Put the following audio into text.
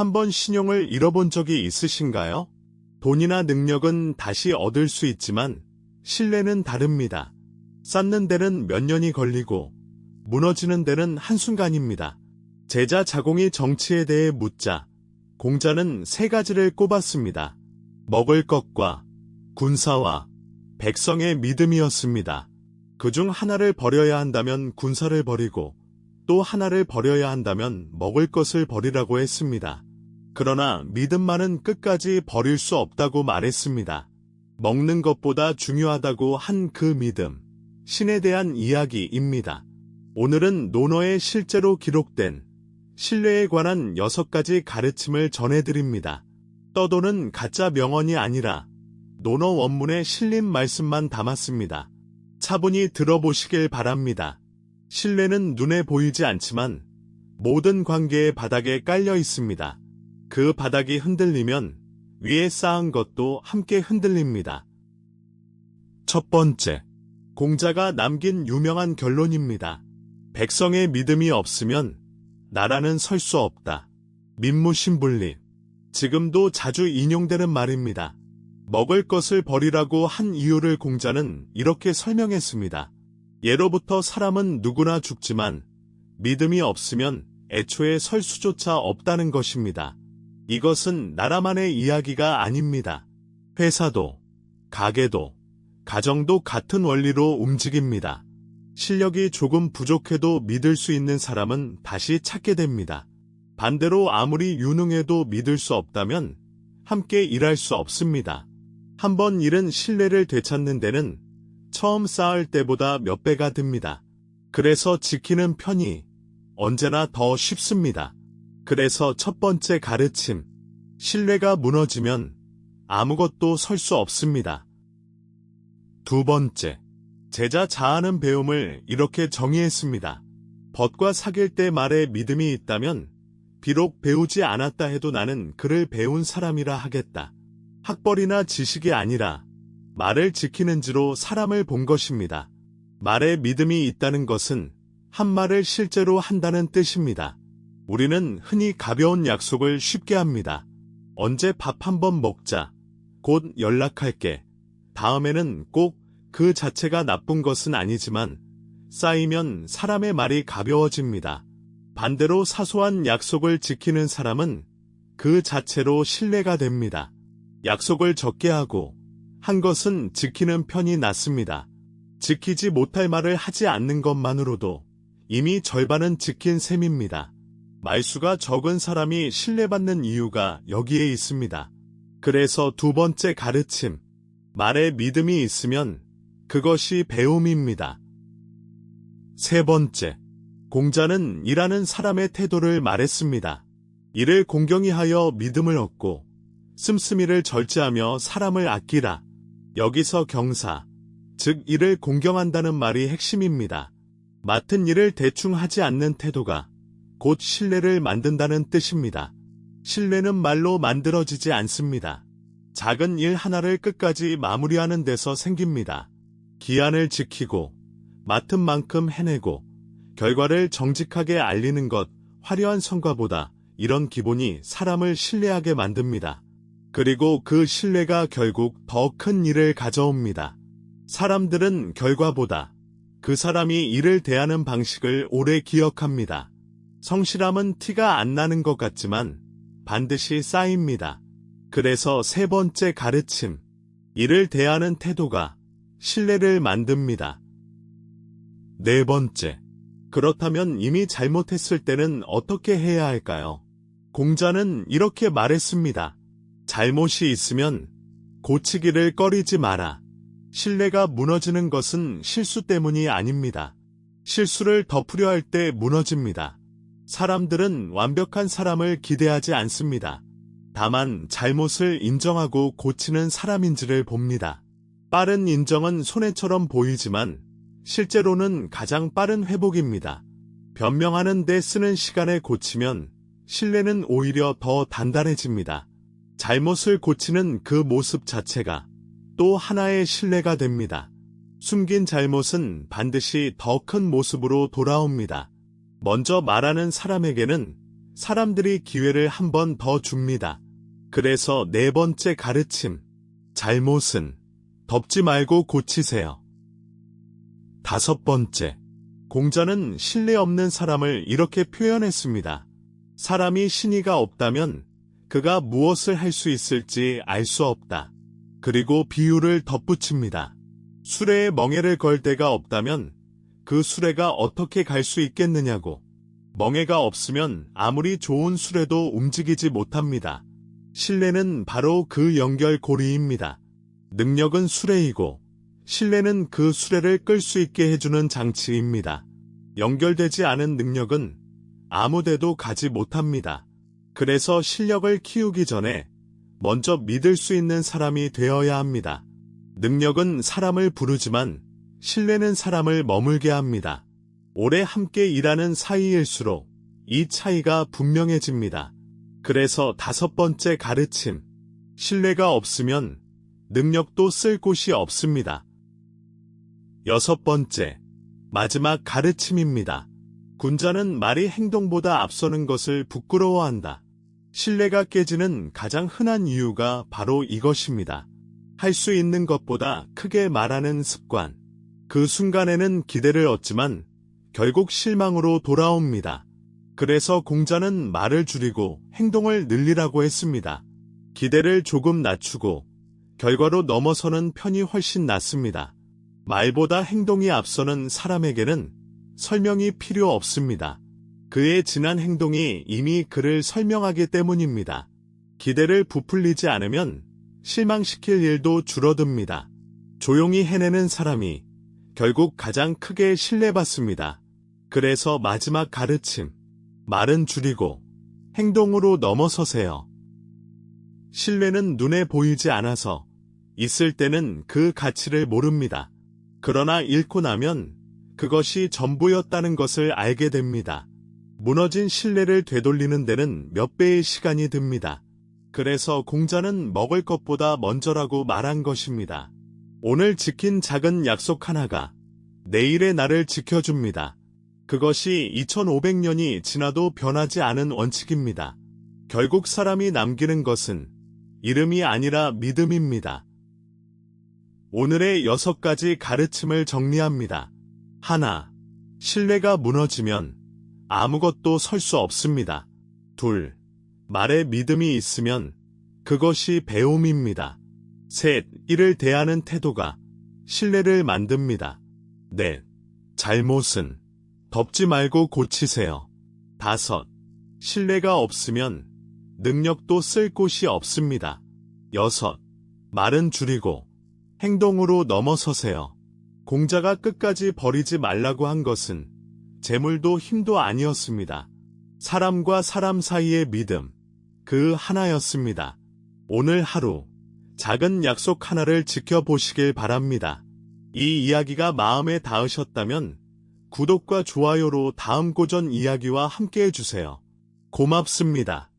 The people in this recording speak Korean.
한번 신용을 잃어본 적이 있으신가요? 돈이나 능력은 다시 얻을 수 있지만 신뢰는 다릅니다. 쌓는 데는 몇 년이 걸리고 무너지는 데는 한순간입니다. 제자 자공이 정치에 대해 묻자 공자는 세 가지를 꼽았습니다. 먹을 것과 군사와 백성의 믿음이었습니다. 그중 하나를 버려야 한다면 군사를 버리고 또 하나를 버려야 한다면 먹을 것을 버리라고 했습니다. 그러나 믿음만은 끝까지 버릴 수 없다고 말했습니다. 먹는 것보다 중요하다고 한 그 믿음, 신에 대한 이야기입니다. 오늘은 논어에 실제로 기록된 신뢰에 관한 6가지 가르침을 전해드립니다. 떠도는 가짜 명언이 아니라 논어 원문에 실린 말씀만 담았습니다. 차분히 들어보시길 바랍니다. 신뢰는 눈에 보이지 않지만 모든 관계의 바닥에 깔려 있습니다. 그 바닥이 흔들리면 위에 쌓은 것도 함께 흔들립니다. 첫 번째, 공자가 남긴 유명한 결론입니다. 백성의 믿음이 없으면 나라는 설 수 없다. 민무신분리. 지금도 자주 인용되는 말입니다. 먹을 것을 버리라고 한 이유를 공자는 이렇게 설명했습니다. 예로부터 사람은 누구나 죽지만 믿음이 없으면 애초에 설 수조차 없다는 것입니다. 이것은 나라만의 이야기가 아닙니다. 회사도, 가게도, 가정도 같은 원리로 움직입니다. 실력이 조금 부족해도 믿을 수 있는 사람은 다시 찾게 됩니다. 반대로 아무리 유능해도 믿을 수 없다면 함께 일할 수 없습니다. 한번 잃은 신뢰를 되찾는 데는 처음 쌓을 때보다 몇 배가 듭니다. 그래서 지키는 편이 언제나 더 쉽습니다. 그래서 첫 번째 가르침, 신뢰가 무너지면 아무것도 설 수 없습니다. 두 번째, 제자 자아는 배움을 이렇게 정의했습니다. 벗과 사귈 때 말에 믿음이 있다면 비록 배우지 않았다 해도 나는 그를 배운 사람이라 하겠다. 학벌이나 지식이 아니라 말을 지키는지로 사람을 본 것입니다. 말에 믿음이 있다는 것은 한 말을 실제로 한다는 뜻입니다. 우리는 흔히 가벼운 약속을 쉽게 합니다. 언제 밥 한번 먹자. 곧 연락할게. 다음에는 꼭 그 자체가 나쁜 것은 아니지만 쌓이면 사람의 말이 가벼워집니다. 반대로 사소한 약속을 지키는 사람은 그 자체로 신뢰가 됩니다. 약속을 적게 하고 한 것은 지키는 편이 낫습니다. 지키지 못할 말을 하지 않는 것만으로도 이미 절반은 지킨 셈입니다. 말수가 적은 사람이 신뢰받는 이유가 여기에 있습니다. 그래서 두 번째 가르침, 말에 믿음이 있으면 그것이 배움입니다. 세 번째, 공자는 일하는 사람의 태도를 말했습니다. 이를 공경히 하여 믿음을 얻고 씀씀이를 절제하며 사람을 아끼라. 여기서 경사, 즉 일을 공경한다는 말이 핵심입니다. 맡은 일을 대충 하지 않는 태도가 곧 신뢰를 만든다는 뜻입니다. 신뢰는 말로 만들어지지 않습니다. 작은 일 하나를 끝까지 마무리하는 데서 생깁니다. 기한을 지키고 맡은 만큼 해내고 결과를 정직하게 알리는 것, 화려한 성과보다 이런 기본이 사람을 신뢰하게 만듭니다. 그리고 그 신뢰가 결국 더 큰 일을 가져옵니다. 사람들은 결과보다 그 사람이 일을 대하는 방식을 오래 기억합니다. 성실함은 티가 안 나는 것 같지만 반드시 쌓입니다. 그래서 세 번째 가르침, 일을 대하는 태도가 신뢰를 만듭니다. 네 번째, 그렇다면 이미 잘못했을 때는 어떻게 해야 할까요? 공자는 이렇게 말했습니다. 잘못이 있으면 고치기를 꺼리지 마라. 신뢰가 무너지는 것은 실수 때문이 아닙니다. 실수를 덮으려 할 때 무너집니다. 사람들은 완벽한 사람을 기대하지 않습니다. 다만 잘못을 인정하고 고치는 사람인지를 봅니다. 빠른 인정은 손해처럼 보이지만 실제로는 가장 빠른 회복입니다. 변명하는 데 쓰는 시간에 고치면 신뢰는 오히려 더 단단해집니다. 잘못을 고치는 그 모습 자체가 또 하나의 신뢰가 됩니다. 숨긴 잘못은 반드시 더 큰 모습으로 돌아옵니다. 먼저 말하는 사람에게는 사람들이 기회를 한 번 더 줍니다. 그래서 네 번째 가르침. 잘못은 덮지 말고 고치세요. 다섯 번째. 공자는 신뢰 없는 사람을 이렇게 표현했습니다. 사람이 신의가 없다면 그가 무엇을 할 수 있을지 알 수 없다. 그리고 비유를 덧붙입니다. 수레에 멍에를 걸 데가 없다면 그 수레가 어떻게 갈 수 있겠느냐고. 멍에가 없으면 아무리 좋은 수레도 움직이지 못합니다. 신뢰는 바로 그 연결고리입니다. 능력은 수레이고 신뢰는 그 수레를 끌 수 있게 해주는 장치입니다. 연결되지 않은 능력은 아무데도 가지 못합니다. 그래서 실력을 키우기 전에 먼저 믿을 수 있는 사람이 되어야 합니다. 능력은 사람을 부르지만 신뢰는 사람을 머물게 합니다. 오래 함께 일하는 사이일수록 이 차이가 분명해집니다. 그래서 다섯 번째 가르침. 신뢰가 없으면 능력도 쓸 곳이 없습니다. 여섯 번째. 마지막 가르침입니다. 군자는 말이 행동보다 앞서는 것을 부끄러워한다. 신뢰가 깨지는 가장 흔한 이유가 바로 이것입니다. 할 수 있는 것보다 크게 말하는 습관. 그 순간에는 기대를 얻지만 결국 실망으로 돌아옵니다. 그래서 공자는 말을 줄이고 행동을 늘리라고 했습니다. 기대를 조금 낮추고 결과로 넘어서는 편이 훨씬 낫습니다. 말보다 행동이 앞서는 사람에게는 설명이 필요 없습니다. 그의 지난 행동이 이미 그를 설명하기 때문입니다. 기대를 부풀리지 않으면 실망시킬 일도 줄어듭니다. 조용히 해내는 사람이 결국 가장 크게 신뢰받습니다. 그래서 마지막 가르침. 말은 줄이고 행동으로 넘어서세요. 신뢰는 눈에 보이지 않아서 있을 때는 그 가치를 모릅니다. 그러나 잃고 나면 그것이 전부였다는 것을 알게 됩니다. 무너진 신뢰를 되돌리는 데는 몇 배의 시간이 듭니다. 그래서 공자는 먹을 것보다 먼저라고 말한 것입니다. 오늘 지킨 작은 약속 하나가 내일의 나를 지켜줍니다. 그것이 2500년이 지나도 변하지 않은 원칙입니다. 결국 사람이 남기는 것은 이름이 아니라 믿음입니다. 오늘의 6가지 가르침을 정리합니다. 하나, 신뢰가 무너지면 아무것도 설 수 없습니다. 둘, 말에 믿음이 있으면 그것이 배움입니다. 셋, 이를 대하는 태도가 신뢰를 만듭니다. 넷, 잘못은 덮지 말고 고치세요. 다섯, 신뢰가 없으면 능력도 쓸 곳이 없습니다. 여섯, 말은 줄이고 행동으로 넘어서세요. 공자가 끝까지 버리지 말라고 한 것은 재물도 힘도 아니었습니다. 사람과 사람 사이의 믿음, 그 하나였습니다. 오늘 하루 작은 약속 하나를 지켜보시길 바랍니다. 이 이야기가 마음에 닿으셨다면 구독과 좋아요로 다음 고전 이야기와 함께 해주세요. 고맙습니다.